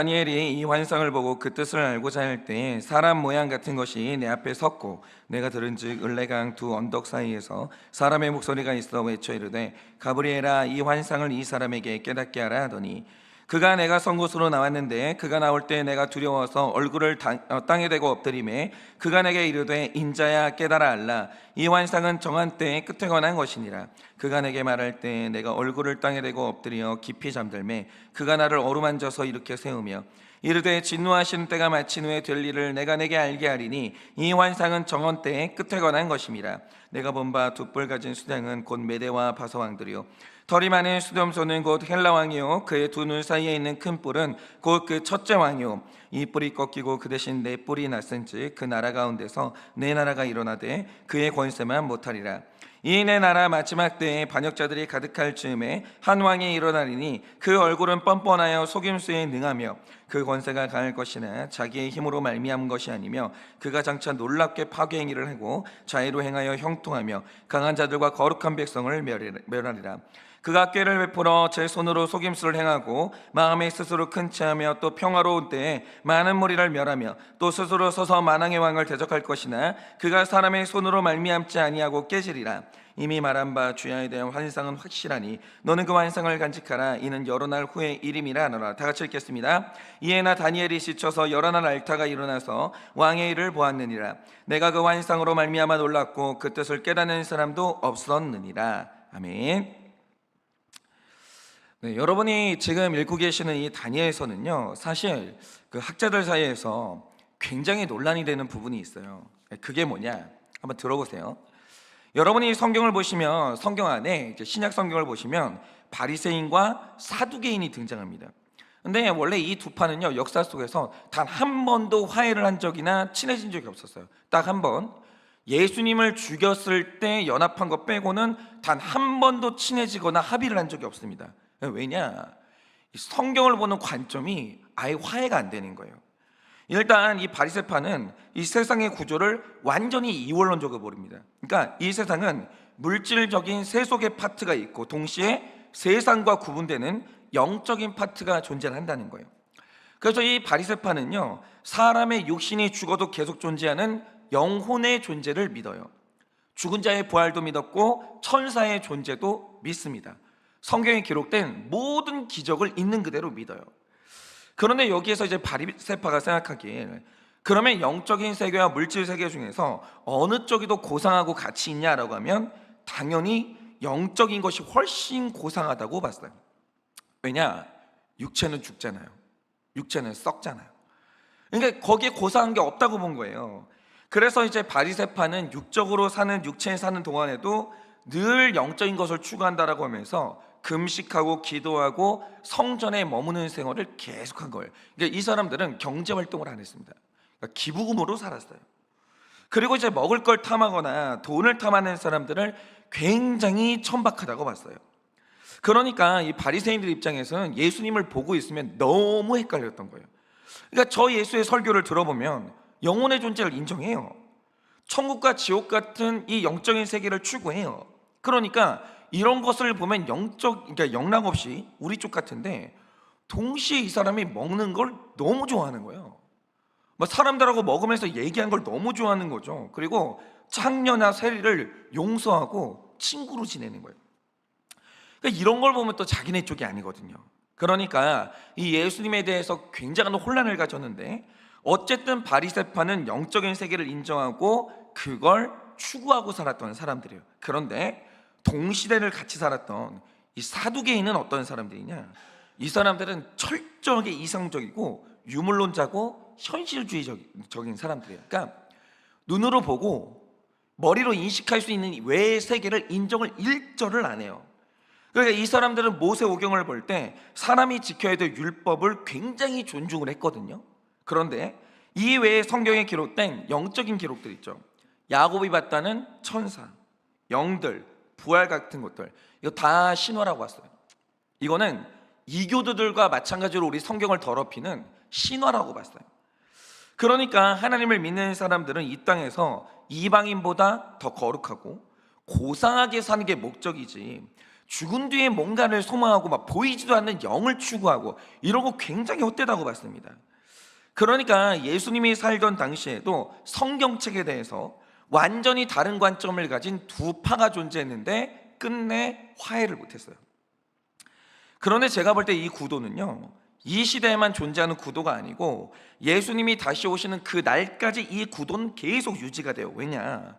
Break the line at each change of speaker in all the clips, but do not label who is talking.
다니엘이 이 환상을 보고 그 뜻을 알고자 할 때 사람 모양 같은 것이 내 앞에 섰고 내가 들은즉 을레강 두 언덕 사이에서 사람의 목소리가 있어 외쳐 이르되 가브리엘아 이 환상을 이 사람에게 깨닫게 하라 하더니 그가 내가 선 곳으로 나왔는데 그가 나올 때 내가 두려워서 얼굴을 땅에 대고 엎드리매 그가 내게 이르되 인자야 깨달아 알라 이 환상은 정한 때의 끝에 관한 것이니라. 그가 내게 말할 때 내가 얼굴을 땅에 대고 엎드려 깊이 잠들매 그가 나를 어루만져서 이렇게 세우며 이르되 진노하시는 때가 마친 후에 될 일을 내가 내게 알게 하리니 이 환상은 정한 때의 끝에 관한 것임이라. 내가 본 바 두 뿔 가진 수장은 곧 메대와 바사 왕들이요 털이 많은 수렴소는 곧 헬라 왕이요 그의 두 눈 사이에 있는 큰 뿔은 곧 그 첫째 왕이요 이 뿔이 꺾이고 그 대신 네 뿔이 났은즉 그 나라 가운데서 네 나라가 일어나되 그의 권세만 못하리라. 이 네 나라 마지막 때에 반역자들이 가득할 즈음에 한 왕이 일어나리니 그 얼굴은 뻔뻔하여 속임수에 능하며 그 권세가 강할 것이나 자기의 힘으로 말미암은 것이 아니며 그가 장차 놀랍게 파괴 행위를 하고 자의로 행하여 형통하며 강한 자들과 거룩한 백성을 멸하리라. 그가 꾀를 베풀어 제 손으로 속임수를 행하고 마음에 스스로 큰 체하며 또 평화로운 때에 많은 무리를 멸하며 또 스스로 서서 만왕의 왕을 대적할 것이나 그가 사람의 손으로 말미암지 아니하고 깨지리라. 이미 말한 바 주야에 대한 환상은 확실하니 너는 그 환상을 간직하라. 이는 여러 날 후의 일임이라 하노라. 다 같이 읽겠습니다. 이에 나 다니엘이 지쳐서 여러 날 알타가 일어나서 왕의 일을 보았느니라. 내가 그 환상으로 말미암아 놀랐고 그 뜻을 깨닫는 사람도 없었느니라. 아멘. 네, 여러분이 지금 읽고 계시는 이 다니엘서는요, 사실 그 학자들 사이에서 굉장히 논란이 되는 부분이 있어요. 그게 뭐냐? 한번 들어보세요. 여러분이 성경을 보시면 성경 안에 신약 성경을 보시면 바리새인과 사두개인이 등장합니다. 근데 원래 이 두 파는요, 역사 속에서 단 한 번도 화해를 한 적이나 친해진 적이 없었어요. 딱 한 번. 예수님을 죽였을 때 연합한 것 빼고는 단 한 번도 친해지거나 합의를 한 적이 없습니다. 왜냐? 성경을 보는 관점이 아예 화해가 안 되는 거예요. 일단 이 바리새파는 이 세상의 구조를 완전히 이원론적으로 버립니다. 그러니까 이 세상은 물질적인 세속의 파트가 있고 동시에 세상과 구분되는 영적인 파트가 존재한다는 거예요. 그래서 이 바리새파는요, 사람의 육신이 죽어도 계속 존재하는 영혼의 존재를 믿어요. 죽은 자의 부활도 믿었고 천사의 존재도 믿습니다. 성경에 기록된 모든 기적을 있는 그대로 믿어요. 그런데 여기에서 이제 바리새파가 생각하기에 그러면 영적인 세계와 물질 세계 중에서 어느 쪽이 더 고상하고 가치 있냐라고 하면 당연히 영적인 것이 훨씬 고상하다고 봤어요. 왜냐? 육체는 죽잖아요. 육체는 썩잖아요. 그러니까 거기에 고상한 게 없다고 본 거예요. 그래서 이제 바리새파는 육적으로 사는 육체에 사는 동안에도 늘 영적인 것을 추구한다라고 하면서 금식하고 기도하고 성전에 머무는 생활을 계속한 거예요. 그러니까 이 사람들은 경제 활동을 안 했습니다. 그러니까 기부금으로 살았어요. 그리고 이제 먹을 걸 탐하거나 돈을 탐하는 사람들을 굉장히 천박하다고 봤어요. 그러니까 이 바리새인들 입장에서는 예수님을 보고 있으면 너무 헷갈렸던 거예요. 그러니까 저 예수의 설교를 들어보면 영혼의 존재를 인정해요. 천국과 지옥 같은 이 영적인 세계를 추구해요. 그러니까 이런 것을 보면 그러니까 영락 없이 우리 쪽 같은데 동시에 이 사람이 먹는 걸 너무 좋아하는 거예요. 뭐 사람들하고 먹으면서 얘기하는 걸 너무 좋아하는 거죠. 그리고 창녀나 세리를 용서하고 친구로 지내는 거예요. 그러니까 이런 걸 보면 또 자기네 쪽이 아니거든요. 그러니까 이 예수님에 대해서 굉장한 혼란을 가졌는데 어쨌든 바리새파는 영적인 세계를 인정하고 그걸 추구하고 살았던 사람들이에요. 그런데 동시대를 같이 살았던 이 사두개인은 어떤 사람들이냐? 이 사람들은 철저하게 이상적이고 유물론자고 현실주의적인 사람들이에요. 그러니까 눈으로 보고 머리로 인식할 수 있는 외의 세계를 인정을 일절을 안 해요. 그러니까 이 사람들은 모세오경을 볼 때 사람이 지켜야 될 율법을 굉장히 존중을 했거든요. 그런데 이 외에 성경에 기록된 영적인 기록들 있죠. 야곱이 봤다는 천사, 영들, 부활 같은 것들, 이거 다 신화라고 했어요. 이거는 이교도들과 마찬가지로 우리 성경을 더럽히는 신화라고 봤어요. 그러니까 하나님을 믿는 사람들은 이 땅에서 이방인보다 더 거룩하고 고상하게 사는 게 목적이지 죽은 뒤에 뭔가를 소망하고 막 보이지도 않는 영을 추구하고 이러고 굉장히 헛되다고 봤습니다. 그러니까 예수님이 살던 당시에도 성경책에 대해서 완전히 다른 관점을 가진 두 파가 존재했는데 끝내 화해를 못했어요. 그런데 제가 볼 때 이 구도는요, 이 시대에만 존재하는 구도가 아니고 예수님이 다시 오시는 그 날까지 이 구도는 계속 유지가 돼요. 왜냐?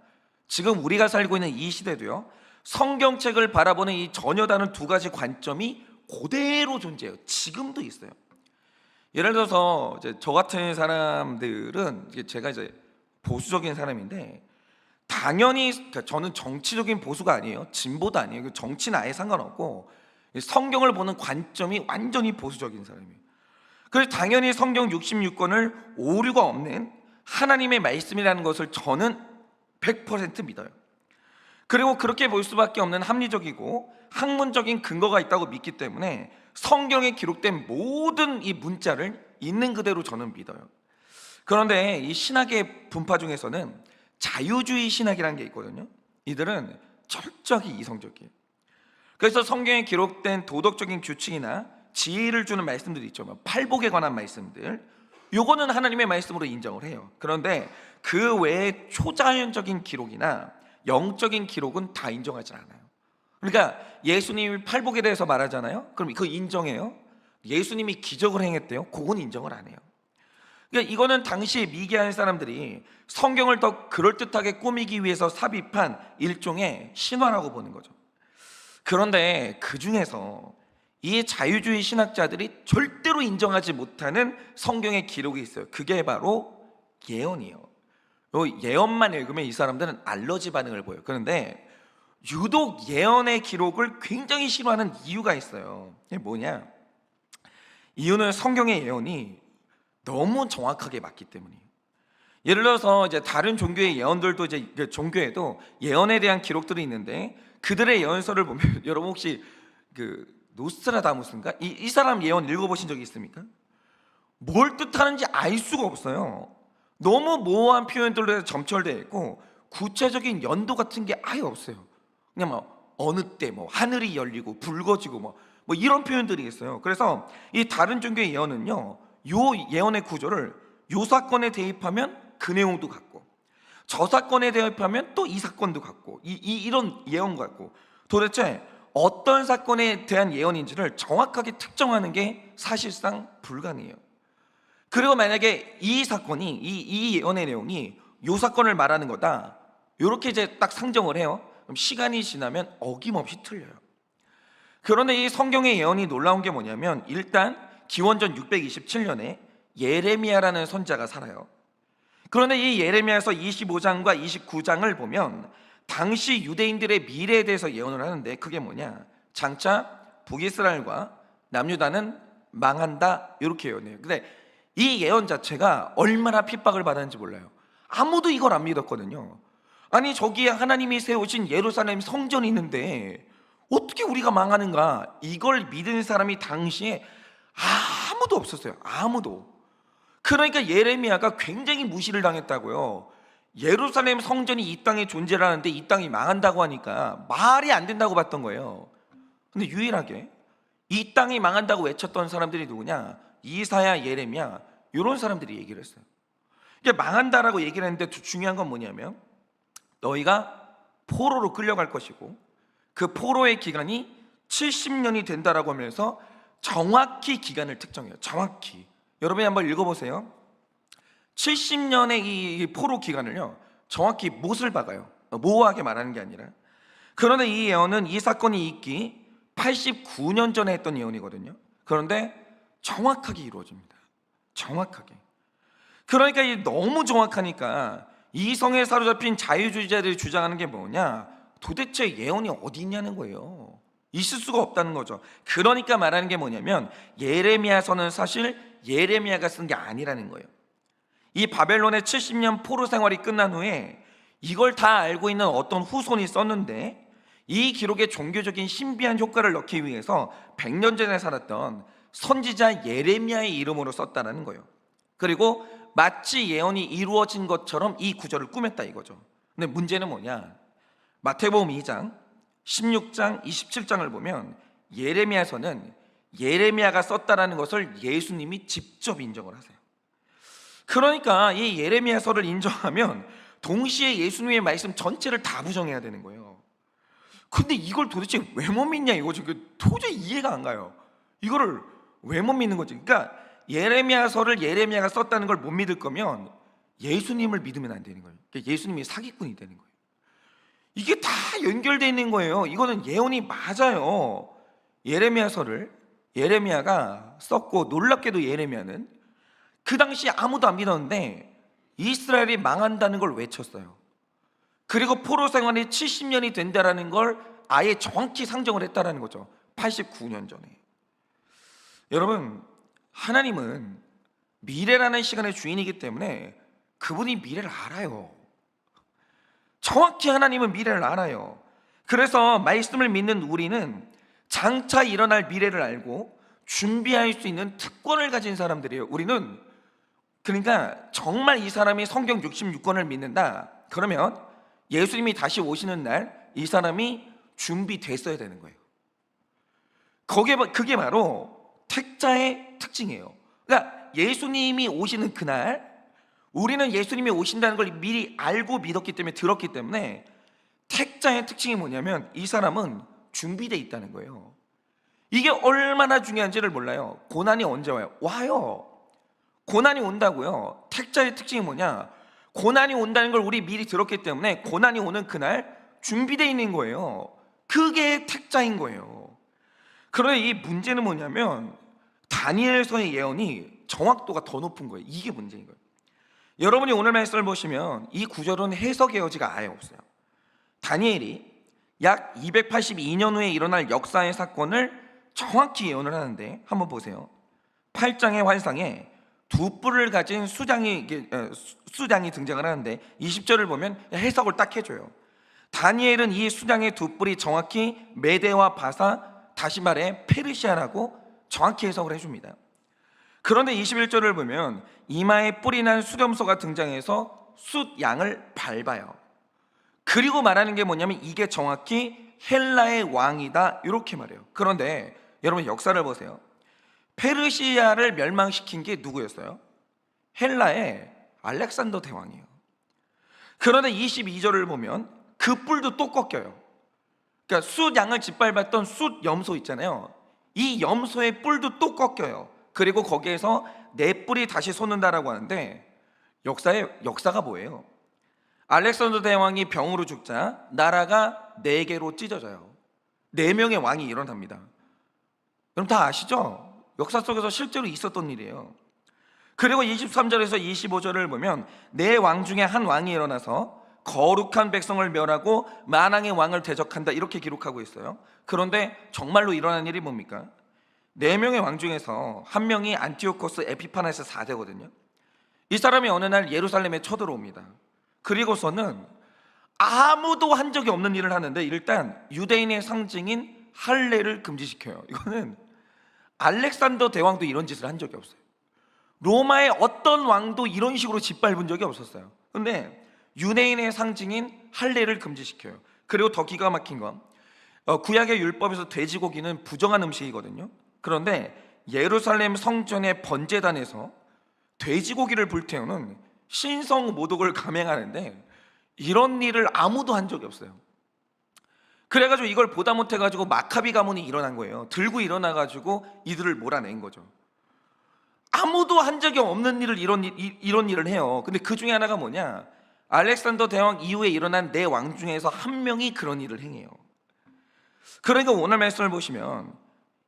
지금 우리가 살고 있는 이 시대도요, 성경책을 바라보는 이 전혀 다른 두 가지 관점이 그대로 존재해요. 지금도 있어요. 예를 들어서 이제 저 같은 사람들은, 제가 이제 보수적인 사람인데, 당연히 저는 정치적인 보수가 아니에요. 진보도 아니에요. 정치는 아예 상관없고 성경을 보는 관점이 완전히 보수적인 사람이에요. 그래서 당연히 성경 66권을 오류가 없는 하나님의 말씀이라는 것을 저는 100% 믿어요. 그리고 그렇게 볼 수밖에 없는 합리적이고 학문적인 근거가 있다고 믿기 때문에 성경에 기록된 모든 이 문자를 있는 그대로 저는 믿어요. 그런데 이 신학의 분파 중에서는 자유주의 신학이라는 게 있거든요. 이들은 철저하게 이성적이에요. 그래서 성경에 기록된 도덕적인 규칙이나 지혜를 주는 말씀들이 있죠. 팔복에 관한 말씀들, 요거는 하나님의 말씀으로 인정을 해요. 그런데 그 외에 초자연적인 기록이나 영적인 기록은 다 인정하지 않아요. 그러니까 예수님이 팔복에 대해서 말하잖아요. 그럼 그거 인정해요? 예수님이 기적을 행했대요? 그건 인정을 안 해요. 그러니까 이거는 당시에 미개한 사람들이 성경을 더 그럴듯하게 꾸미기 위해서 삽입한 일종의 신화라고 보는 거죠. 그런데 그 중에서 이 자유주의 신학자들이 절대로 인정하지 못하는 성경의 기록이 있어요. 그게 바로 예언이에요. 이 예언만 읽으면 이 사람들은 알러지 반응을 보여요. 그런데 유독 예언의 기록을 굉장히 싫어하는 이유가 있어요. 이게 뭐냐? 이유는 성경의 예언이 너무 정확하게 맞기 때문이에요. 예를 들어서 이제 다른 종교의 예언들도 이제 종교에도 예언에 대한 기록들이 있는데 그들의 예언서를 보면 여러분 혹시 그 노스트라다무스인가? 이 사람 예언 읽어보신 적이 있습니까? 뭘 뜻하는지 알 수가 없어요. 너무 모호한 표현들로 점철되어 있고 구체적인 연도 같은 게 아예 없어요. 그냥 뭐 어느 때 뭐 하늘이 열리고 붉어지고 뭐 이런 표현들이 있어요. 그래서 이 다른 종교의 예언은요, 요 예언의 구조를 요 사건에 대입하면 그 내용도 같고 저 사건에 대입하면 또 이 사건도 같고 이런 예언 같고 도대체 어떤 사건에 대한 예언인지를 정확하게 특정하는 게 사실상 불가능해요. 그리고 만약에 이 사건이 이 예언의 내용이 요 사건을 말하는 거다, 이렇게 이제 딱 상정을 해요. 그럼 시간이 지나면 어김없이 틀려요. 그런데 이 성경의 예언이 놀라운 게 뭐냐면, 일단 기원전 627년에 예레미야라는 선지자가 살아요. 그런데 이 예레미야서 25장과 29장을 보면 당시 유대인들의 미래에 대해서 예언을 하는데, 그게 뭐냐? 장차 북이스라엘과 남유다는 망한다, 이렇게 예언해요. 근데 이 예언 자체가 얼마나 핍박을 받았는지 몰라요. 아무도 이걸 안 믿었거든요. 아니, 저기에 하나님이 세우신 예루살렘 성전이 있는데 어떻게 우리가 망하는가? 이걸 믿은 사람이 당시에 아무도 없었어요. 아무도. 그러니까 예레미야가 굉장히 무시를 당했다고요. 예루살렘 성전이 이 땅에 존재를 하는데 이 땅이 망한다고 하니까 말이 안 된다고 봤던 거예요. 근데 유일하게 이 땅이 망한다고 외쳤던 사람들이 누구냐? 이사야, 예레미야, 이런 사람들이 얘기를 했어요. 이게 망한다라고 얘기를 했는데 중요한 건 뭐냐면, 너희가 포로로 끌려갈 것이고 그 포로의 기간이 70년이 된다라고 하면서 정확히 기간을 특정해요. 정확히. 여러분이 한번 읽어보세요. 70년의 이 포로 기간을요, 정확히 못을 박아요. 모호하게 말하는 게 아니라. 그런데 이 예언은 이 사건이 있기 89년 전에 했던 예언이거든요. 그런데 정확하게 이루어집니다. 정확하게. 그러니까 이 너무 정확하니까 이 성에 사로잡힌 자유주의자들이 주장하는 게 뭐냐? 도대체 예언이 어디 있냐는 거예요. 있을 수가 없다는 거죠. 그러니까 말하는 게 뭐냐면, 예레미야서는 사실 예레미야가 쓴 게 아니라는 거예요. 이 바벨론의 70년 포로 생활이 끝난 후에 이걸 다 알고 있는 어떤 후손이 썼는데, 이 기록에 종교적인 신비한 효과를 넣기 위해서 100년 전에 살았던 선지자 예레미야의 이름으로 썼다는 거예요. 그리고 마치 예언이 이루어진 것처럼 이 구절을 꾸몄다 이거죠. 근데 문제는 뭐냐? 마태복음 2장 16장 27장을 보면 예레미야서는 예레미야가 썼다라는 것을 예수님이 직접 인정을 하세요. 그러니까 이 예레미야서를 인정하면 동시에 예수님의 말씀 전체를 다 부정해야 되는 거예요. 근데 이걸 도대체 왜 못 믿냐, 이거 지금 도저히 이해가 안 가요. 이거를 왜 못 믿는 거지? 그러니까 예레미야서를 예레미야가 썼다는 걸 못 믿을 거면 예수님을 믿으면 안 되는 거예요. 그러니까 예수님이 사기꾼이 되는 거예요. 이게 다 연결되어 있는 거예요. 이거는 예언이 맞아요. 예레미야서를 예레미야가 썼고, 놀랍게도 예레미야는 그 당시 아무도 안 믿었는데 이스라엘이 망한다는 걸 외쳤어요. 그리고 포로 생활이 70년이 된다라는 걸 아예 정확히 상정을 했다라는 거죠. 89년 전에. 여러분, 하나님은 미래라는 시간의 주인이기 때문에 그분이 미래를 알아요. 정확히 하나님은 미래를 알아요. 그래서 말씀을 믿는 우리는 장차 일어날 미래를 알고 준비할 수 있는 특권을 가진 사람들이에요. 우리는 그러니까 정말 이 사람이 성경 66권을 믿는다, 그러면 예수님이 다시 오시는 날 이 사람이 준비됐어야 되는 거예요. 그게 바로 택자의 특징이에요. 그러니까 예수님이 오시는 그날, 우리는 예수님이 오신다는 걸 미리 알고 믿었기 때문에, 들었기 때문에 택자의 특징이 뭐냐면 이 사람은 준비되어 있다는 거예요. 이게 얼마나 중요한지를 몰라요. 고난이 언제 와요? 와요. 고난이 온다고요. 택자의 특징이 뭐냐? 고난이 온다는 걸 우리 미리 들었기 때문에 고난이 오는 그날 준비되어 있는 거예요. 그게 택자인 거예요. 그런데 이 문제는 뭐냐면 다니엘서의 예언이 정확도가 더 높은 거예요. 이게 문제인 거예요. 여러분이 오늘 말씀을 보시면 이 구절은 해석의 여지가 아예 없어요. 다니엘이 약 282년 후에 일어날 역사의 사건을 정확히 예언을 하는데, 한번 보세요. 8장의 환상에 두 뿔을 가진 수장이 등장을 하는데 20절을 보면 해석을 딱 해줘요. 다니엘은 이 수장의 두 뿔이 정확히 메대와 바사, 다시 말해 페르시아라고 정확히 해석을 해줍니다. 그런데 21절을 보면 이마에 뿔이 난 수렴소가 등장해서 숫양을 밟아요. 그리고 말하는 게 뭐냐면 이게 정확히 헬라의 왕이다, 이렇게 말해요. 그런데 여러분 역사를 보세요. 페르시아를 멸망시킨 게 누구였어요? 헬라의 알렉산더 대왕이에요. 그런데 22절을 보면 그 뿔도 또 꺾여요. 그러니까 숫양을 짓밟았던 숫염소 있잖아요. 이 염소의 뿔도 또 꺾여요. 그리고 거기에서 네 뿔이 다시 솟는다라고 하는데 역사가 뭐예요? 알렉산더 대왕이 병으로 죽자 나라가 네 개로 찢어져요. 네 명의 왕이 일어납니다. 여러분 다 아시죠? 역사 속에서 실제로 있었던 일이에요. 그리고 23절에서 25절을 보면 네 왕 중에 한 왕이 일어나서 거룩한 백성을 멸하고 만왕의 왕을 대적한다, 이렇게 기록하고 있어요. 그런데 정말로 일어난 일이 뭡니까? 네 명의 왕 중에서 한 명이 안티오코스 에피파네스 4세거든요. 이 사람이 어느 날 예루살렘에 쳐들어옵니다. 그리고서는 아무도 한 적이 없는 일을 하는데, 일단 유대인의 상징인 할례를 금지시켜요. 이거는 알렉산더 대왕도 이런 짓을 한 적이 없어요. 로마의 어떤 왕도 이런 식으로 짓밟은 적이 없었어요. 근데 유대인의 상징인 할례를 금지시켜요. 그리고 더 기가 막힌 건 구약의 율법에서 돼지고기는 부정한 음식이거든요. 그런데 예루살렘 성전의 번제단에서 돼지고기를 불태우는 신성 모독을 감행하는데 이런 일을 아무도 한 적이 없어요. 그래가지고 이걸 보다 못해가지고 마카비 가문이 일어난 거예요. 들고 일어나가지고 이들을 몰아낸 거죠. 아무도 한 적이 없는 일을 이런 일을 해요. 근데 그 중에 하나가 뭐냐? 알렉산더 대왕 이후에 일어난 네 왕 중에서 한 명이 그런 일을 행해요. 그러니까 오늘 말씀을 보시면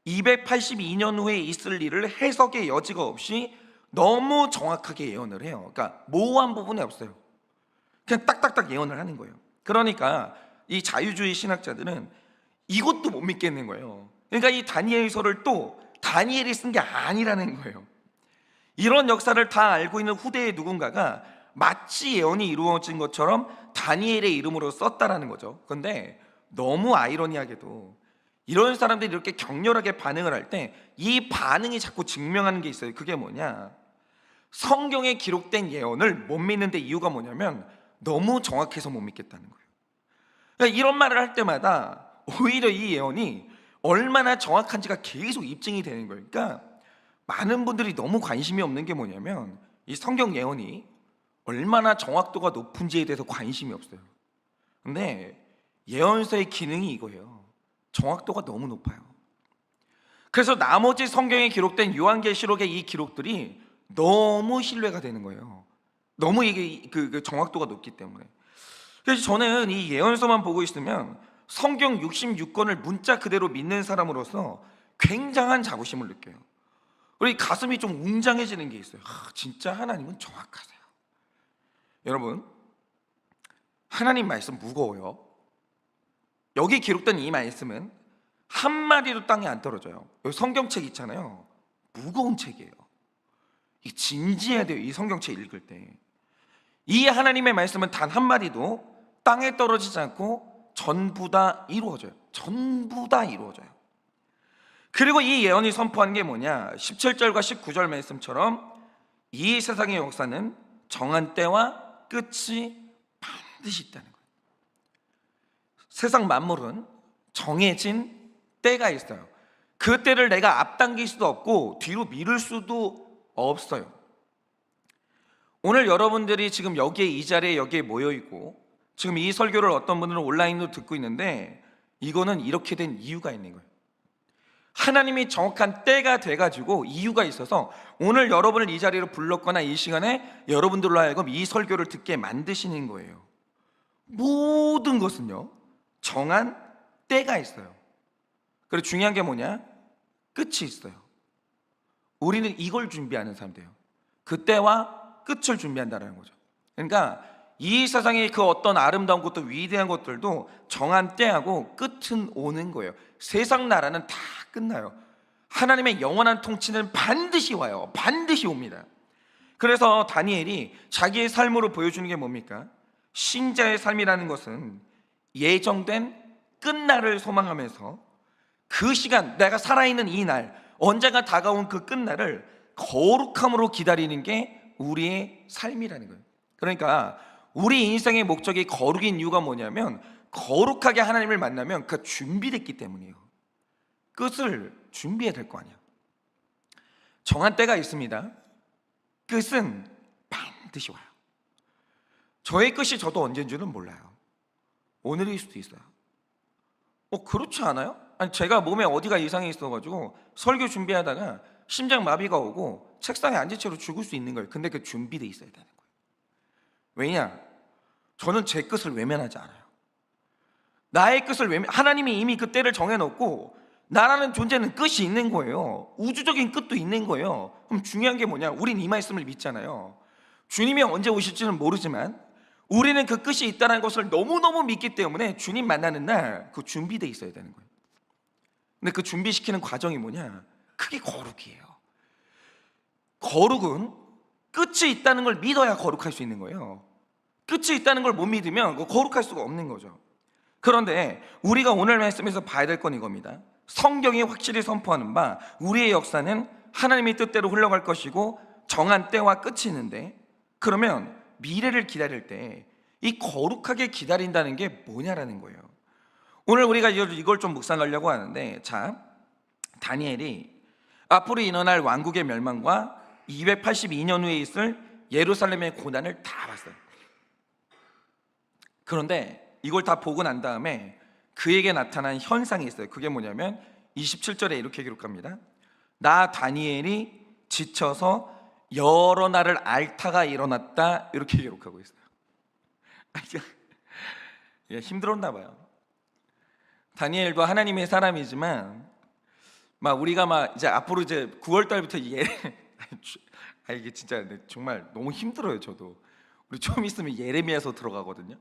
282년 후에 있을 일을 해석의 여지가 없이 너무 정확하게 예언을 해요. 그러니까 모호한 부분이 없어요. 그냥 딱딱딱 예언을 하는 거예요. 그러니까 이 자유주의 신학자들은 이것도 못 믿겠는 거예요. 그러니까 이 다니엘서를 또 다니엘이 쓴 게 아니라는 거예요. 이런 역사를 다 알고 있는 후대의 누군가가 마치 예언이 이루어진 것처럼 다니엘의 이름으로 썼다라는 거죠. 그런데 너무 아이러니하게도 이런 사람들이 이렇게 격렬하게 반응을 할 때 이 반응이 자꾸 증명하는 게 있어요. 그게 뭐냐? 성경에 기록된 예언을 못 믿는데 이유가 뭐냐면 너무 정확해서 못 믿겠다는 거예요. 그러니까 이런 말을 할 때마다 오히려 이 예언이 얼마나 정확한지가 계속 입증이 되는 거예요. 그러니까 많은 분들이 너무 관심이 없는 게 뭐냐면 이 성경 예언이 얼마나 정확도가 높은지에 대해서 관심이 없어요. 근데 예언서의 기능이 이거예요. 정확도가 너무 높아요. 그래서 나머지 성경에 기록된 요한계시록의 이 기록들이 너무 신뢰가 되는 거예요. 너무 이게 그 정확도가 높기 때문에. 그래서 저는 이 예언서만 보고 있으면 성경 66권을 문자 그대로 믿는 사람으로서 굉장한 자부심을 느껴요. 그리고 가슴이 좀 웅장해지는 게 있어요. 진짜 하나님은 정확하세요. 여러분, 하나님 말씀 무거워요. 여기 기록된 이 말씀은 한마디도 땅에 안 떨어져요. 여기 성경책 있잖아요. 무거운 책이에요. 진지해야 돼요. 이 성경책 읽을 때. 이 하나님의 말씀은 단 한마디도 땅에 떨어지지 않고 전부 다 이루어져요. 전부 다 이루어져요. 그리고 이 예언이 선포하는 게 뭐냐? 17절과 19절 말씀처럼 이 세상의 역사는 정한 때와 끝이 반드시 있다는 거예요. 세상 만물은 정해진 때가 있어요. 그 때를 내가 앞당길 수도 없고 뒤로 미룰 수도 없어요. 오늘 여러분들이 지금 여기에 이 자리에 여기에 모여 있고 지금 이 설교를 어떤 분들은 온라인으로 듣고 있는데 이거는 이렇게 된 이유가 있는 거예요. 하나님이 정확한 때가 돼가지고 이유가 있어서 오늘 여러분을 이 자리로 불렀거나 이 시간에 여러분들로 하여금 이 설교를 듣게 만드시는 거예요. 모든 것은요 정한 때가 있어요. 그리고 중요한 게 뭐냐? 끝이 있어요. 우리는 이걸 준비하는 사람들이에요. 그 때와 끝을 준비한다는 거죠. 그러니까 이 세상의 그 어떤 아름다운 것도 위대한 것들도 정한 때하고 끝은 오는 거예요. 세상 나라는 다 끝나요. 하나님의 영원한 통치는 반드시 와요. 반드시 옵니다. 그래서 다니엘이 자기의 삶으로 보여주는 게 뭡니까? 신자의 삶이라는 것은 예정된 끝날을 소망하면서 그 시간, 내가 살아있는 이 날, 언젠가 다가온 그 끝날을 거룩함으로 기다리는 게 우리의 삶이라는 거예요. 그러니까 우리 인생의 목적이 거룩인 이유가 뭐냐면 거룩하게 하나님을 만나면 그 준비됐기 때문이에요. 끝을 준비해야 될 거 아니야. 정한 때가 있습니다. 끝은 반드시 와요. 저의 끝이 저도 언제인지는 몰라요. 오늘일 수도 있어요. 그렇지 않아요? 아니 제가 몸에 어디가 이상이 있어가지고 설교 준비하다가 심장 마비가 오고 책상에 앉은 채로 죽을 수 있는 거예요. 근데 그 준비돼 있어야 되는 거예요. 왜냐? 저는 제 끝을 외면하지 않아요. 나의 끝을 하나님이 이미 그 때를 정해놓고 나라는 존재는 끝이 있는 거예요. 우주적인 끝도 있는 거예요. 그럼 중요한 게 뭐냐? 우린 이 말씀을 믿잖아요. 주님이 언제 오실지는 모르지만 우리는 그 끝이 있다는 것을 너무너무 믿기 때문에 주님 만나는 날 그 준비돼 있어야 되는 거예요. 근데 그 준비시키는 과정이 뭐냐? 그게 거룩이에요. 거룩은 끝이 있다는 걸 믿어야 거룩할 수 있는 거예요. 끝이 있다는 걸 못 믿으면 거룩할 수가 없는 거죠. 그런데 우리가 오늘 말씀에서 봐야 될 건 이겁니다. 성경이 확실히 선포하는 바 우리의 역사는 하나님의 뜻대로 흘러갈 것이고 정한 때와 끝이 있는데, 그러면 미래를 기다릴 때 이 거룩하게 기다린다는 게 뭐냐라는 거예요. 오늘 우리가 이걸 좀 묵상하려고 하는데, 자, 다니엘이 앞으로 일어날 왕국의 멸망과 282년 후에 있을 예루살렘의 고난을 다 봤어요. 그런데 이걸 다 보고 난 다음에 그에게 나타난 현상이 있어요. 그게 뭐냐면 27절에 이렇게 기록합니다. 나 다니엘이 지쳐서 여러 날을 앓다가 일어났다, 이렇게 기록하고 있어요. 힘들었나 봐요. 다니엘도 하나님의 사람이지만 우리가 이제 앞으로 이제 9월 달부터 이게 진짜 정말 너무 힘들어요. 저도 우리 좀 있으면 예레미야서 들어가거든요.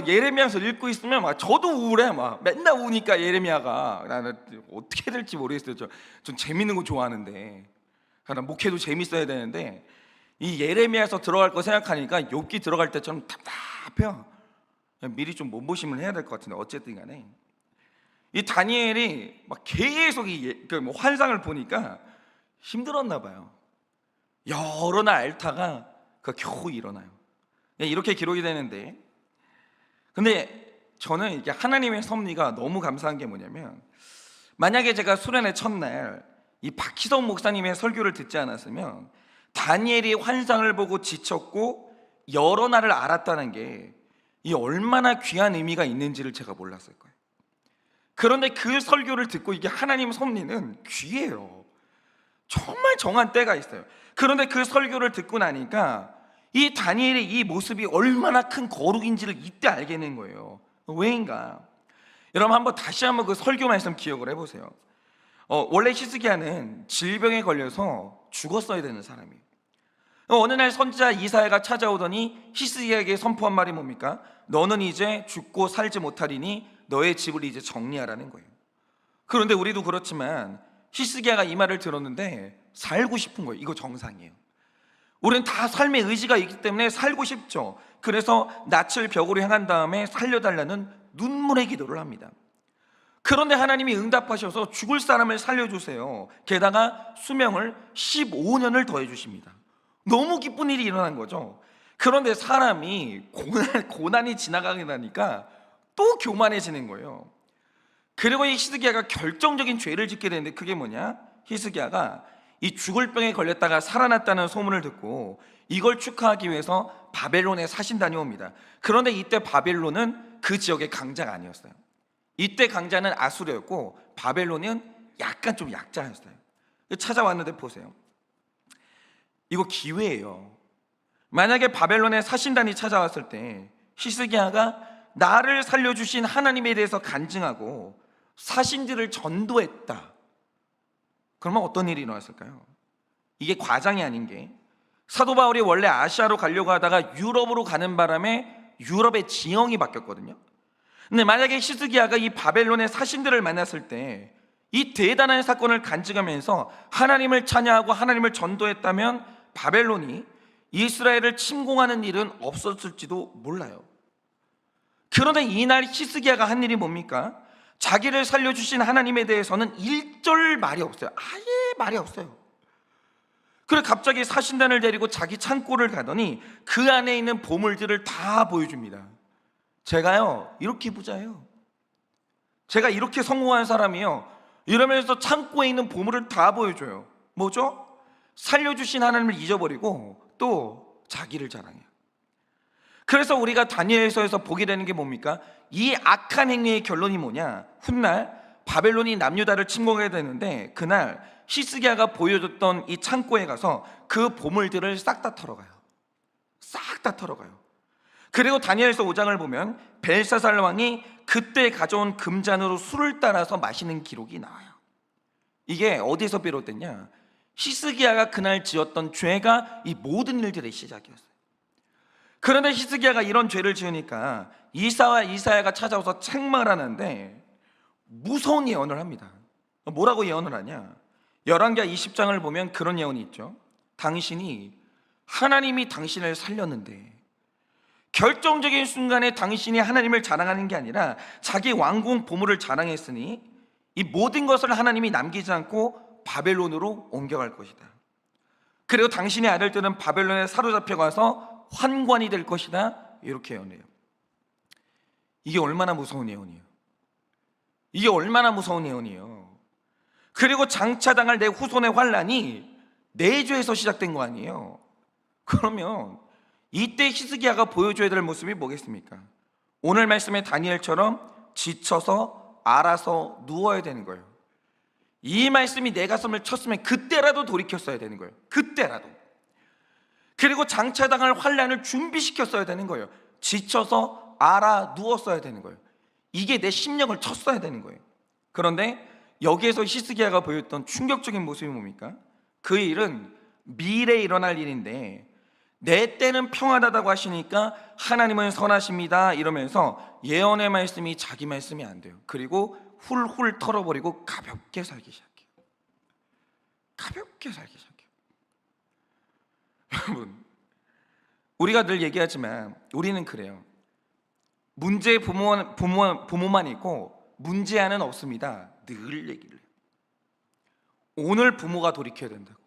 예레미야서 읽고 있으면 저도 우울해. 맨날 우니까 예레미야가 나는 어떻게 될지 모르겠어요. 전 재밌는 거 좋아하는데, 목회도 재밌어야 되는데 이 예레미야서 들어갈 거 생각하니까 욥기 들어갈 때처럼 답답해요. 미리 좀 몸보심을 해야 될 것 같은데, 어쨌든 간에 이 다니엘이 계속 환상을 보니까 힘들었나 봐요. 여러 날 앓다가 겨우 일어나요. 이렇게 기록이 되는데, 근데 저는 이게 하나님의 섭리가 너무 감사한 게 뭐냐면, 만약에 제가 수련회 첫날 이 박희성 목사님의 설교를 듣지 않았으면 다니엘이 환상을 보고 지쳤고 여러 날을 알았다는 게 이 얼마나 귀한 의미가 있는지를 제가 몰랐을 거예요. 그런데 그 설교를 듣고 이게 하나님 섭리는 귀해요. 정말 정한 때가 있어요. 그런데 그 설교를 듣고 나니까 이 다니엘의 이 모습이 얼마나 큰 거룩인지를 이때 알게 된 거예요. 왜인가? 여러분 한번 다시 한번 그 설교 말씀 기억을 해보세요. 원래 히스기야는 질병에 걸려서 죽었어야 되는 사람이에요. 어느 날 선지자 이사야가 찾아오더니 히스기야에게 선포한 말이 뭡니까? 너는 이제 죽고 살지 못하리니 너의 집을 이제 정리하라는 거예요. 그런데 우리도 그렇지만 히스기야가 이 말을 들었는데 살고 싶은 거예요. 이거 정상이에요. 우리는 다 삶의 의지가 있기 때문에 살고 싶죠. 그래서 낯을 벽으로 향한 다음에 살려달라는 눈물의 기도를 합니다. 그런데 하나님이 응답하셔서 죽을 사람을 살려주세요. 게다가 수명을 15년을 더해 주십니다. 너무 기쁜 일이 일어난 거죠. 그런데 사람이 고난이 지나가게 되니까 또 교만해지는 거예요. 그리고 이 히스기야가 결정적인 죄를 짓게 되는데 그게 뭐냐? 히스기야가 이 죽을 병에 걸렸다가 살아났다는 소문을 듣고 이걸 축하하기 위해서 바벨론에 사신 다녀옵니다. 그런데 이때 바벨론은 그 지역의 강자가 아니었어요. 이때 강자는 아수르였고 바벨론은 약간 좀 약자였어요. 찾아왔는데 보세요. 이거 기회예요. 만약에 바벨론에 사신단이 찾아왔을 때 히스기야가 나를 살려주신 하나님에 대해서 간증하고 사신들을 전도했다. 그러면 어떤 일이 일어났을까요? 이게 과장이 아닌 게, 사도 바울이 원래 아시아로 가려고 하다가 유럽으로 가는 바람에 유럽의 지형이 바뀌었거든요. 근데 만약에 히스기야가 이 바벨론의 사신들을 만났을 때 이 대단한 사건을 간증하면서 하나님을 찬양하고 하나님을 전도했다면 바벨론이 이스라엘을 침공하는 일은 없었을지도 몰라요. 그런데 이날 히스기야가 한 일이 뭡니까? 자기를 살려주신 하나님에 대해서는 일절 말이 없어요. 아예 말이 없어요. 그래 갑자기 사신단을 데리고 자기 창고를 가더니 그 안에 있는 보물들을 다 보여줍니다. 제가요 이렇게 부자예요. 제가 이렇게 성공한 사람이요. 이러면서 창고에 있는 보물을 다 보여줘요. 뭐죠? 살려주신 하나님을 잊어버리고 또 자기를 자랑해요. 그래서 우리가 다니엘서에서 보게 되는 게 뭡니까? 이 악한 행위의 결론이 뭐냐? 훗날 바벨론이 남유다를 침공하게 되는데 그날 히스기야가 보여줬던 이 창고에 가서 그 보물들을 싹 다 털어가요. 싹 다 털어가요. 그리고 다니엘서 5장을 보면 벨사살 왕이 그때 가져온 금잔으로 술을 따라서 마시는 기록이 나와요. 이게 어디서 비롯됐냐? 히스기야가 그날 지었던 죄가 이 모든 일들의 시작이었어요. 그런데 히스기야가 이런 죄를 지으니까 이사야가 찾아와서 책망하는데 무서운 예언을 합니다. 뭐라고 예언을 하냐? 열왕기하 20장을 보면 그런 예언이 있죠. 당신이 하나님이 당신을 살렸는데 결정적인 순간에 당신이 하나님을 자랑하는 게 아니라 자기 왕궁 보물을 자랑했으니 이 모든 것을 하나님이 남기지 않고 바벨론으로 옮겨갈 것이다. 그리고 당신의 아들들은 바벨론에 사로잡혀 가서 환관이 될 것이다. 이렇게 예언해요. 이게 얼마나 무서운 예언이에요. 이게 얼마나 무서운 예언이에요. 그리고 장차당할 내 후손의 환란이 내 죄에서 시작된 거 아니에요. 그러면 이때 히스기야가 보여줘야 될 모습이 뭐겠습니까? 오늘 말씀의 다니엘처럼 지쳐서 알아서 누워야 되는 거예요. 이 말씀이 내 가슴을 쳤으면 그때라도 돌이켰어야 되는 거예요. 그때라도. 그리고 장차당할 환란을 준비시켰어야 되는 거예요. 지쳐서 알아 누웠어야 되는 거예요. 이게 내 심령을 쳤어야 되는 거예요. 그런데 여기에서 히스기야가 보였던 충격적인 모습이 뭡니까? 그 일은 미래에 일어날 일인데 내 때는 평안하다고 하시니까 하나님은 선하십니다 이러면서 예언의 말씀이 자기 말씀이 안 돼요. 그리고 훌훌 털어버리고 가볍게 살기 시작해요. 가볍게 살기 시작해요. 여러분, 우리가 늘 얘기하지만 우리는 그래요. 문제의 부모만 있고 문제아는 없습니다. 늘 얘기를 해요. 오늘 부모가 돌이켜야 된다고,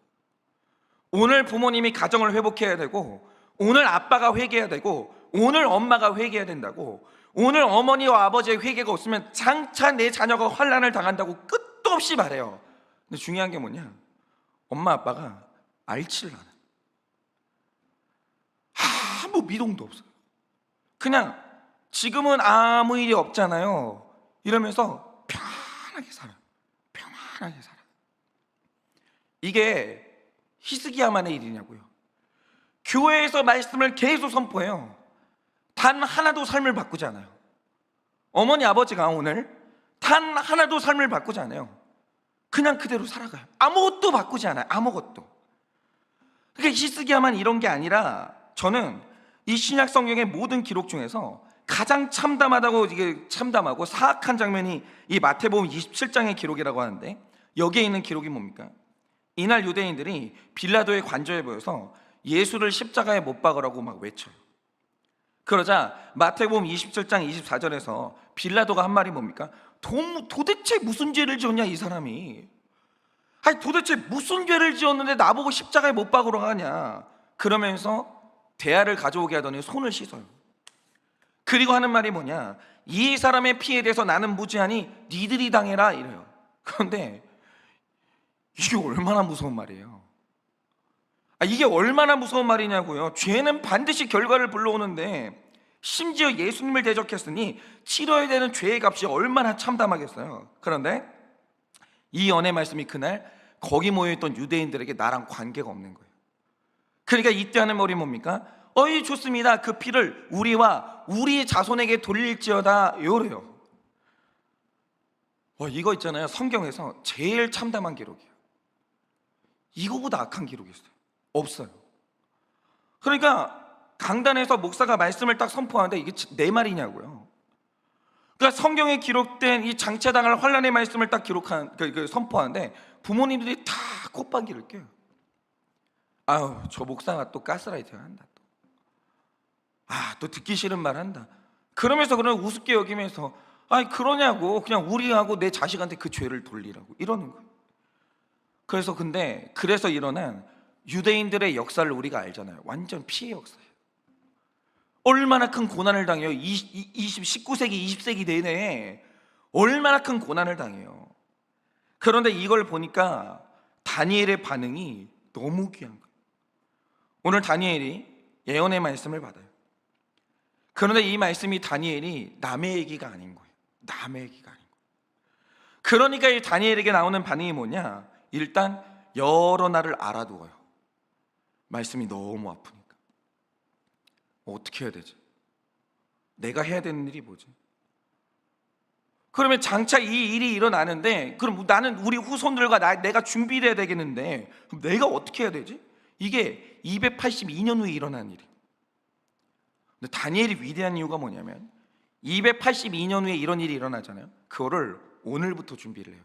오늘 부모님이 가정을 회복해야 되고, 오늘 아빠가 회개해야 되고, 오늘 엄마가 회개해야 된다고, 오늘 어머니와 아버지의 회개가 없으면 장차 내 자녀가 환난을 당한다고 끝도 없이 말해요. 근데 중요한 게 뭐냐? 엄마 아빠가 알지를 않아요. 아무 미동도 없어요. 그냥 지금은 아무 일이 없잖아요 이러면서 편하게 살아요. 편안하게 살아요. 이게 히스기야만의 일이냐고요. 교회에서 말씀을 계속 선포해요. 단 하나도 삶을 바꾸지 않아요. 어머니 아버지가 오늘 단 하나도 삶을 바꾸지 않아요. 그냥 그대로 살아가요. 아무것도 바꾸지 않아요. 아무것도. 그러니까 히스기야만 이런 게 아니라 저는 이 신약 성경의 모든 기록 중에서 가장 참담하다고, 이게 참담하고 사악한 장면이 이 마태복음 27장의 기록이라고 하는데, 여기에 있는 기록이 뭡니까? 이날 유대인들이 빌라도의 관저에 모여서 예수를 십자가에 못 박으라고 막 외쳐요. 그러자 마태복음 27장 24절에서 빌라도가 한 말이 뭡니까? 도대체 무슨 죄를 지었냐 이 사람이. 아니 도대체 무슨 죄를 지었는데 나보고 십자가에 못 박으러 가냐. 그러면서 대야를 가져오게 하더니 손을 씻어요. 그리고 하는 말이 뭐냐? 이 사람의 피에 대해서 나는 무죄하니 니들이 당해라 이래요. 그런데 이게 얼마나 무서운 말이에요. 이게 얼마나 무서운 말이냐고요. 죄는 반드시 결과를 불러오는데 심지어 예수님을 대적했으니 치러야 되는 죄의 값이 얼마나 참담하겠어요. 그런데 이 연의 말씀이 그날 거기 모여있던 유대인들에게 나랑 관계가 없는 거예요. 그러니까 이때 하는 말이 뭡니까? 어이 좋습니다. 그 피를 우리와 우리 자손에게 돌릴지어다 요래요. 이거 있잖아요. 성경에서 제일 참담한 기록이에요. 이거보다 악한 기록이 있어요. 없어요. 그러니까 강단에서 목사가 말씀을 딱 선포하는데 이게 내 말이냐고요. 그러니까 성경에 기록된 이 장차당할 환난의 말씀을 딱 기록한 선포하는데 부모님들이 다 콧방귀를 껴요. 아유 저 목사가 또 가스라이팅 한다 또. 또 듣기 싫은 말 한다. 그러면서 그런 우습게 여기면서 그러냐고 그냥 우리하고 내 자식한테 그 죄를 돌리라고 이러는 거예요. 그래서 일어난 유대인들의 역사를 우리가 알잖아요. 완전 피해 역사예요. 얼마나 큰 고난을 당해요. 19세기 20세기 내내 얼마나 큰 고난을 당해요. 그런데 이걸 보니까 다니엘의 반응이 너무 귀한 거예요. 오늘 다니엘이 예언의 말씀을 받아요. 그런데 이 말씀이 다니엘이 남의 얘기가 아닌 거예요. 남의 얘기가 아닌 거예요. 그러니까 이 다니엘에게 나오는 반응이 뭐냐? 일단 여러 날을 알아두어요. 말씀이 너무 아프니까. 어떻게 해야 되지? 내가 해야 되는 일이 뭐지? 그러면 장차 이 일이 일어나는데 그럼 나는 우리 후손들과 내가 준비를 해야 되겠는데 그럼 내가 어떻게 해야 되지? 이게 282년 후에 일어난 일이에요. 근데 다니엘이 위대한 이유가 뭐냐면 282년 후에 이런 일이 일어나잖아요. 그거를 오늘부터 준비를 해요.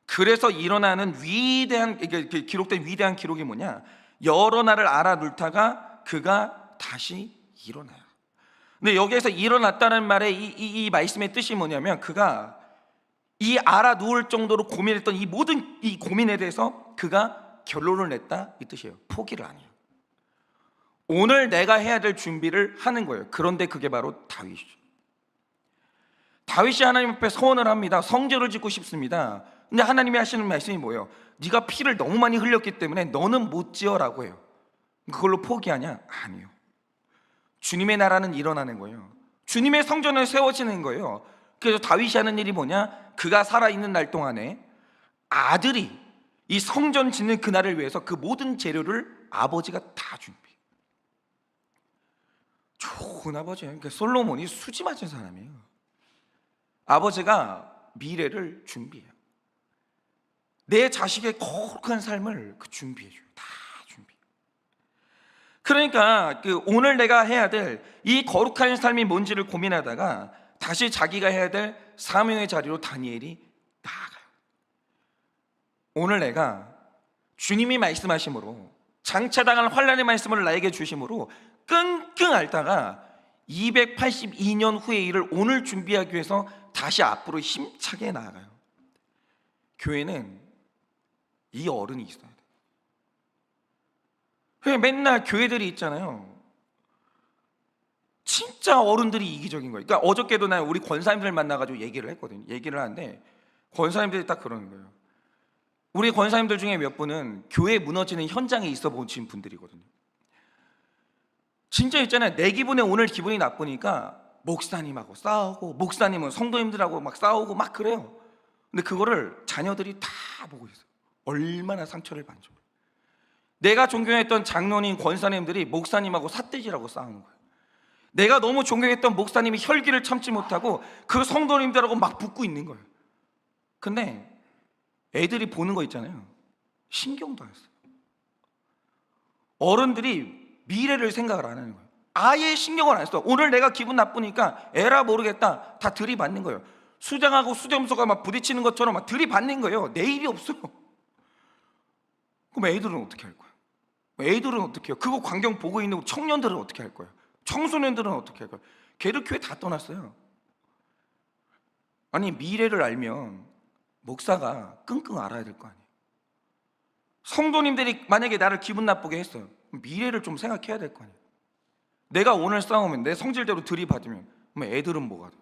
그래서 일어나는 위대한, 기록된 위대한 기록이 뭐냐? 여러 날을 알아둘다가 그가 다시 일어나요. 근데 여기에서 일어났다는 말의 이 말씀의 뜻이 뭐냐면 그가 이 알아누울 정도로 고민했던 이 모든 이 고민에 대해서 그가 결론을 냈다 이 뜻이에요. 포기를 안 해요. 오늘 내가 해야 될 준비를 하는 거예요. 그런데 그게 바로 다윗이죠. 다윗이 하나님 앞에 소원을 합니다. 성전을 짓고 싶습니다. 근데 하나님이 하시는 말씀이 뭐예요? 네가 피를 너무 많이 흘렸기 때문에 너는 못 지어라고 해요. 그걸로 포기하냐? 아니요. 주님의 나라는 일어나는 거예요. 주님의 성전은 세워지는 거예요. 그래서 다윗이 하는 일이 뭐냐? 그가 살아있는 날 동안에 아들이 이 성전 짓는 그날을 위해서 그 모든 재료를 아버지가 다 준비해요. 좋은 아버지예요. 그러니까 솔로몬이 수지 맞은 사람이에요. 아버지가 미래를 준비해요. 내 자식의 거룩한 삶을 준비해줘요. 다 준비해요. 그러니까 오늘 내가 해야 될 이 거룩한 삶이 뭔지를 고민하다가 다시 자기가 해야 될 사명의 자리로 다니엘이 나아가요. 오늘 내가 주님이 말씀하심으로 장차당할 환난의 말씀을 나에게 주심으로 끙끙 앓다가 282년 후의 일을 오늘 준비하기 위해서 다시 앞으로 힘차게 나아가요. 교회는 이 어른이 있어야 돼요. 맨날 교회들이 있잖아요. 진짜 어른들이 이기적인 거예요. 그러니까 어저께도 나 우리 권사님들 만나가지고 얘기를 했거든요. 얘기를 하는데 권사님들이 딱 그러는 거예요. 우리 권사님들 중에 몇 분은 교회 무너지는 현장에 있어 보신 분들이거든요. 진짜 있잖아요. 내 기분에 오늘 기분이 나쁘니까 목사님하고 싸우고 목사님은 성도님들하고 막 싸우고 막 그래요. 근데 그거를 자녀들이 다 보고 있어요. 얼마나 상처를 받는지. 내가 존경했던 장로님, 권사님들이 목사님하고 삿대질하고 싸우는 거예요. 내가 너무 존경했던 목사님이 혈기를 참지 못하고 그 성도님들하고 막 붙고 있는 거예요. 근데 애들이 보는 거 있잖아요. 신경도 안 써요. 어른들이 미래를 생각을 안 하는 거예요. 아예 신경을 안 써. 오늘 내가 기분 나쁘니까 에라 모르겠다 다 들이받는 거예요. 수장하고 수점소가 막 부딪히는 것처럼 막 들이받는 거예요. 내일이 없어요. 그럼 애들은 어떻게 할 거예요? 애들은 어떻게 해요? 그거 광경 보고 있는 청년들은 어떻게 할 거예요? 청소년들은 어떻게 할 거예요? 걔들 교회 다 떠났어요. 아니 미래를 알면 목사가 끙끙 앓아야 될 거 아니에요. 성도님들이 만약에 나를 기분 나쁘게 했어요. 미래를 좀 생각해야 될 거 아니에요. 내가 오늘 싸우면 내 성질대로 들이받으면 그럼 애들은 뭐가 돼요?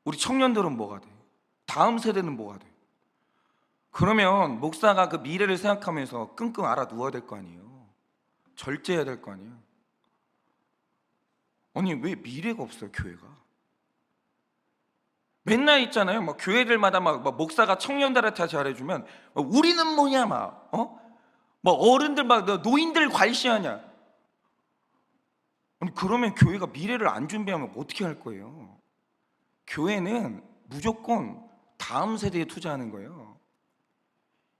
우리 청년들은 뭐가 돼요? 다음 세대는 뭐가 돼요? 그러면 목사가 그 미래를 생각하면서 끙끙 앓아 누워야 될 거 아니에요. 절제해야 될 거 아니에요. 아니 왜 미래가 없어요 교회가? 맨날 있잖아요. 막 교회들마다 막 목사가 청년들한테 잘해주면 우리는 뭐냐 막 어른들 막 노인들 괄시하냐. 아니 그러면 교회가 미래를 안 준비하면 어떻게 할 거예요? 교회는 무조건 다음 세대에 투자하는 거예요.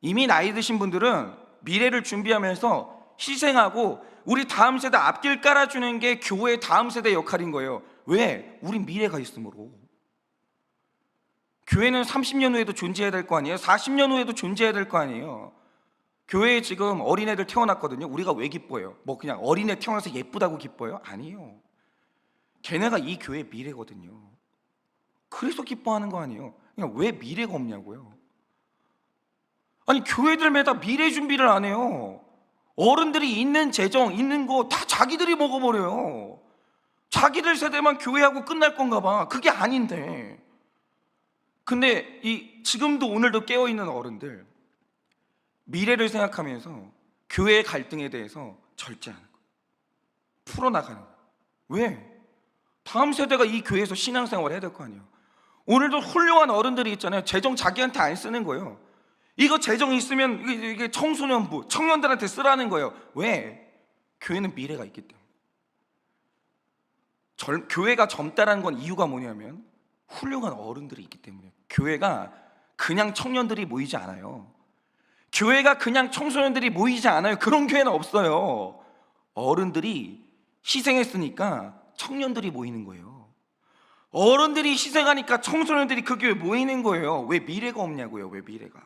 이미 나이 드신 분들은 미래를 준비하면서 희생하고 우리 다음 세대 앞길 깔아주는 게 교회의 다음 세대 역할인 거예요. 왜? 우린 미래가 있으므로. 교회는 30년 후에도 존재해야 될 거 아니에요? 40년 후에도 존재해야 될 거 아니에요? 교회에 지금 어린애들 태어났거든요. 우리가 왜 기뻐해요? 뭐 그냥 어린애 태어나서 예쁘다고 기뻐해요? 아니에요. 걔네가 이 교회의 미래거든요. 그래서 기뻐하는 거 아니에요? 그냥 왜 미래가 없냐고요? 아니 교회들마다 미래 준비를 안 해요. 어른들이 있는 재정, 있는 거 다 자기들이 먹어버려요. 자기들 세대만 교회하고 끝날 건가 봐. 그게 아닌데. 근데 지금도 오늘도 깨어있는 어른들 미래를 생각하면서 교회의 갈등에 대해서 절제하는 거예요. 풀어나가는 거예요. 왜? 다음 세대가 이 교회에서 신앙생활을 해야 될 거 아니에요. 오늘도 훌륭한 어른들이 있잖아요. 재정 자기한테 안 쓰는 거예요. 이거 재정 있으면 이게 청소년부, 청년들한테 쓰라는 거예요. 왜? 교회는 미래가 있기 때문에. 교회가 젊다라는 건 이유가 뭐냐면 훌륭한 어른들이 있기 때문에. 교회가 그냥 청년들이 모이지 않아요. 교회가 그냥 청소년들이 모이지 않아요. 그런 교회는 없어요. 어른들이 희생했으니까 청년들이 모이는 거예요. 어른들이 희생하니까 청소년들이 그 교회에 모이는 거예요. 왜 미래가 없냐고요. 왜 미래가.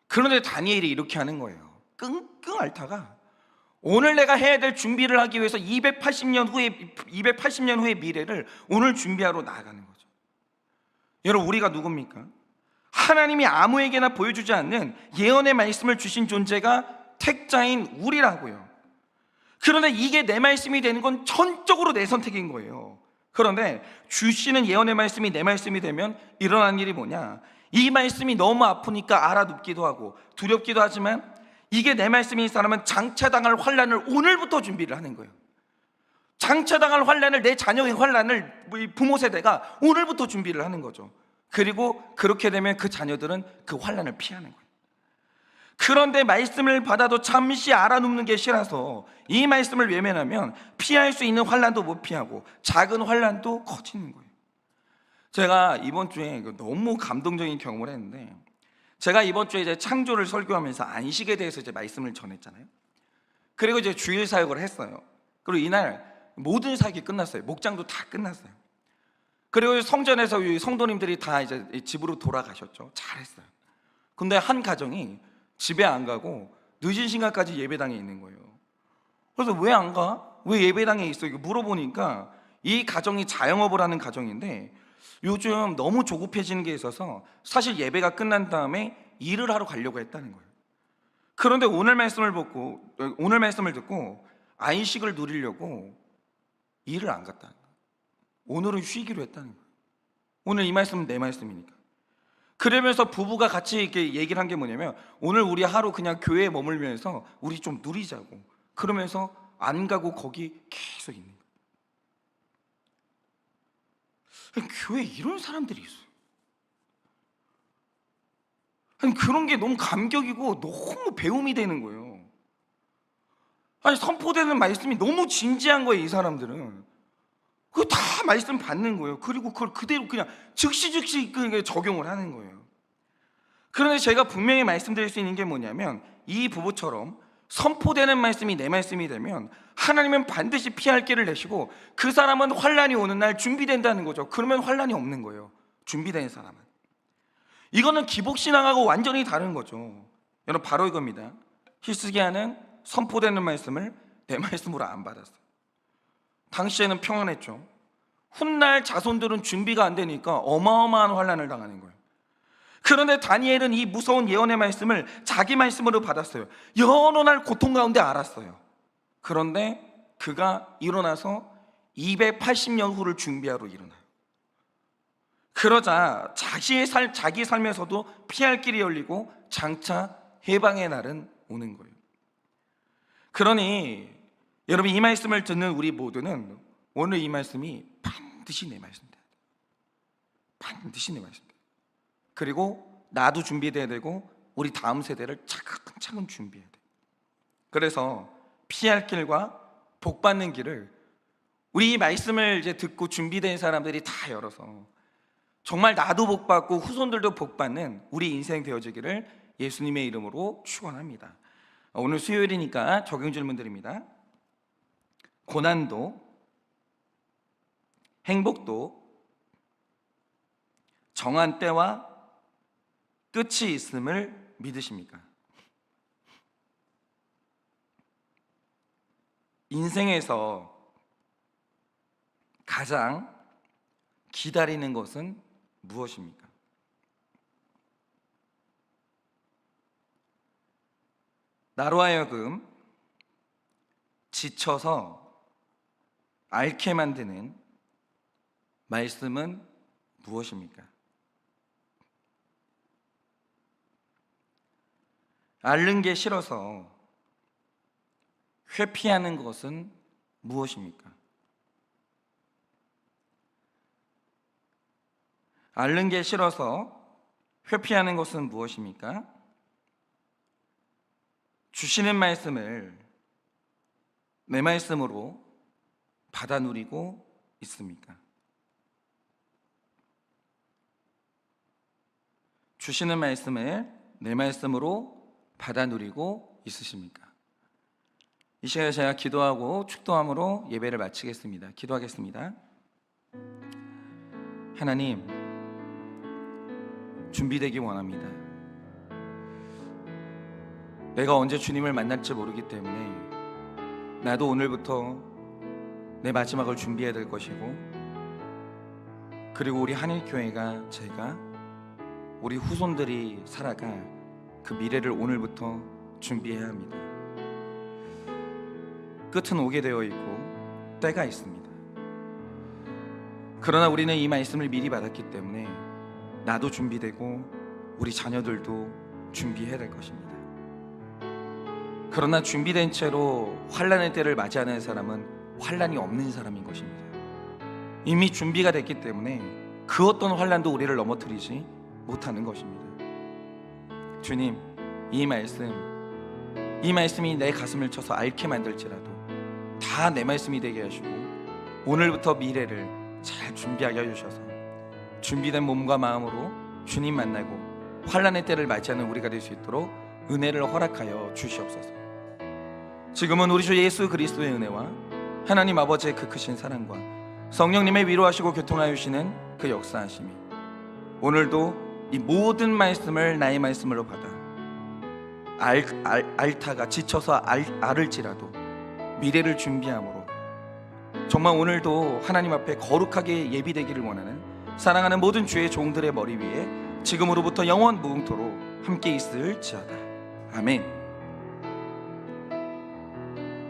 그런데 다니엘이 이렇게 하는 거예요. 끙끙 앓다가 오늘 내가 해야 될 준비를 하기 위해서 280년 후의 미래를 오늘 준비하러 나아가는 거죠. 여러분 우리가 누굽니까? 하나님이 아무에게나 보여주지 않는 예언의 말씀을 주신 존재가 택자인 우리라고요. 그런데 이게 내 말씀이 되는 건 전적으로 내 선택인 거예요. 그런데 주시는 예언의 말씀이 내 말씀이 되면 일어나는 일이 뭐냐? 이 말씀이 너무 아프니까 알아눕기도 하고 두렵기도 하지만 이게 내 말씀인 사람은 장차당할 환난을 오늘부터 준비를 하는 거예요. 장차당할 환난을, 내 자녀의 환난을 부모 세대가 오늘부터 준비를 하는 거죠. 그리고 그렇게 되면 그 자녀들은 그 환난을 피하는 거예요. 그런데 말씀을 받아도 잠시 알아눕는 게 싫어서 이 말씀을 외면하면 피할 수 있는 환난도 못 피하고 작은 환난도 커지는 거예요. 제가 이번 주에 너무 감동적인 경험을 했는데, 제가 이번 주에 이제 창조를 설교하면서 안식에 대해서 이제 말씀을 전했잖아요. 그리고 이제 주일 사역을 했어요. 그리고 이날 모든 사역이 끝났어요. 목장도 다 끝났어요. 그리고 성전에서 성도님들이 다 이제 집으로 돌아가셨죠. 잘했어요. 근데 한 가정이 집에 안 가고 늦은 시간까지 예배당에 있는 거예요. 그래서 왜 안 가? 왜 예배당에 있어? 이거 물어보니까 이 가정이 자영업을 하는 가정인데 요즘 너무 조급해지는 게 있어서 사실 예배가 끝난 다음에 일을 하러 가려고 했다는 거예요. 그런데 오늘 말씀을 듣고 안식을 누리려고 일을 안 갔다. 오늘은 쉬기로 했다는 거예요. 오늘 이 말씀은 내 말씀이니까. 그러면서 부부가 같이 이렇게 얘기를 한 게 뭐냐면, 오늘 우리 하루 그냥 교회에 머물면서 우리 좀 누리자고. 그러면서 안 가고 거기 계속 있는 거예요. 교회에 이런 사람들이 있어요. 아니, 그런 게 너무 감격이고 너무 배움이 되는 거예요. 아니, 선포되는 말씀이 너무 진지한 거예요. 이 사람들은 그거 다 말씀 받는 거예요. 그리고 그걸 그대로 그냥 즉시 적용을 하는 거예요. 그런데 제가 분명히 말씀드릴 수 있는 게 뭐냐면, 이 부부처럼 선포되는 말씀이 내 말씀이 되면 하나님은 반드시 피할 길을 내시고, 그 사람은 환난이 오는 날 준비된다는 거죠. 그러면 환난이 없는 거예요. 준비된 사람은. 이거는 기복신앙하고 완전히 다른 거죠. 여러분, 바로 이겁니다. 히스기야는 선포되는 말씀을 내 말씀으로 안 받았어요. 당시에는 평안했죠. 훗날 자손들은 준비가 안 되니까 어마어마한 환난을 당하는 거예요. 그런데 다니엘은 이 무서운 예언의 말씀을 자기 말씀으로 받았어요. 영원할 고통 가운데 알았어요. 그런데 그가 일어나서 280년 후를 준비하러 일어나요. 그러자 자기 삶에서도 피할 길이 열리고 장차 해방의 날은 오는 거예요. 그러니 여러분, 이 말씀을 듣는 우리 모두는 오늘 이 말씀이 반드시 내 말씀이다. 반드시 내 말씀이다. 그리고 나도 준비돼야 되고 우리 다음 세대를 차근차근 준비해야 돼. 그래서 피할 길과 복 받는 길을 우리 이 말씀을 이제 듣고 준비된 사람들이 다 열어서 정말 나도 복 받고 후손들도 복 받는 우리 인생 되어지기를 예수님의 이름으로 축원합니다. 오늘 수요일이니까 적용 질문 드립니다. 고난도, 행복도 정한 때와 끝이 있음을 믿으십니까? 인생에서 가장 기다리는 것은 무엇입니까? 나로 하여금 지쳐서 앓게 만드는 말씀은 무엇입니까? 앓는 게 싫어서 회피하는 것은 무엇입니까? 앓는 게 싫어서 회피하는 것은 무엇입니까? 주시는 말씀을 내 말씀으로 받아 누리고 있습니까? 주시는 말씀을 내 말씀으로 받아 누리고 있으십니까? 이 시간에 제가 기도하고 축도함으로 예배를 마치겠습니다. 기도하겠습니다. 하나님, 준비되기 원합니다. 내가 언제 주님을 만날지 모르기 때문에 나도 오늘부터 내 마지막을 준비해야 될 것이고, 그리고 우리 한일교회가, 제가, 우리 후손들이 살아가 그 미래를 오늘부터 준비해야 합니다. 끝은 오게 되어 있고 때가 있습니다. 그러나 우리는 이 말씀을 미리 받았기 때문에 나도 준비되고 우리 자녀들도 준비해야 될 것입니다. 그러나 준비된 채로 환난의 때를 맞이하는 사람은 환난이 없는 사람인 것입니다. 이미 준비가 됐기 때문에 그 어떤 환난도 우리를 넘어뜨리지 못하는 것입니다. 주님, 이 말씀이 내 가슴을 쳐서 앓게 만들지라도 다 내 말씀이 되게 하시고 오늘부터 미래를 잘 준비하게 해주셔서 준비된 몸과 마음으로 주님 만나고 환난의 때를 맞이하는 우리가 될 수 있도록 은혜를 허락하여 주시옵소서. 지금은 우리 주 예수 그리스도의 은혜와 하나님 아버지의 그 크신 사랑과 성령님의 위로하시고 교통하여 주시는 그 역사하심이 오늘도 이 모든 말씀을 나의 말씀으로 받아 앓다가 지쳐서 앓을지라도 미래를 준비함으로 정말 오늘도 하나님 앞에 거룩하게 예비되기를 원하는 사랑하는 모든 주의 종들의 머리 위에 지금으로부터 영원 무궁토록 함께 있을지어다. 아멘.